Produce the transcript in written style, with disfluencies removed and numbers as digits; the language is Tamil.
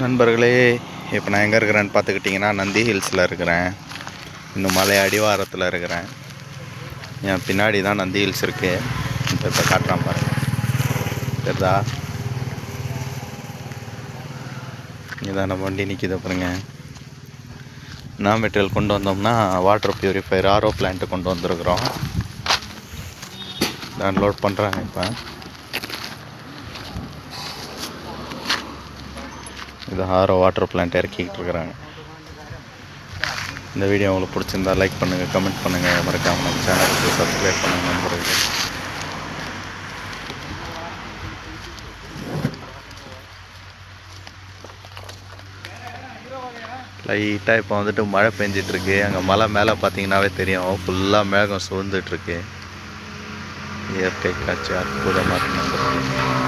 நண்பர்களே, இப்போ நான் எங்கே இருக்கிறேன்னு பார்த்துக்கிட்டிங்கன்னா நந்தி ஹில்ஸில் இருக்கிறேன். இன்னும் மலை அடிவாரத்தில் இருக்கிறேன். என் பின்னாடி தான் நந்தி ஹில்ஸ் இருக்குது. இப்போ காட்டுறான் பாருங்க, சரிதா? இதான் நம்ம வண்டி நிற்கிது பாருங்க. என்ன மெட்டீரியல் கொண்டு வந்தோம்னா வாட்டர் ப்யூரிஃபையர் ஆர்ஓ பிளான்ட்டு கொண்டு வந்திருக்கிறோம். நான் லோட் பண்ணுறாங்க. இப்போ இது ஆர்ஓ வாட்டர் பிளான்ட் இறக்கிக்கிட்டு இருக்கிறாங்க. இந்த வீடியோ உங்களுக்கு பிடிச்சிருந்தா லைக் பண்ணுங்கள், கமெண்ட் பண்ணுங்கள், மறக்காமல் நம்ம சேனலுக்கு சப்ஸ்கிரைப் பண்ணுங்கள் நண்பர்களே. லைட்டாக இப்போ வந்துட்டு மழை பெஞ்சிட்ருக்கு. அங்கே மலை மேலே பார்த்தீங்கன்னாவே தெரியும், ஃபுல்லாக மேகம் சூழ்ந்துட்டுருக்கு. இயற்கை காட்சி அற்புதமாக இருக்கு நண்பர்களே.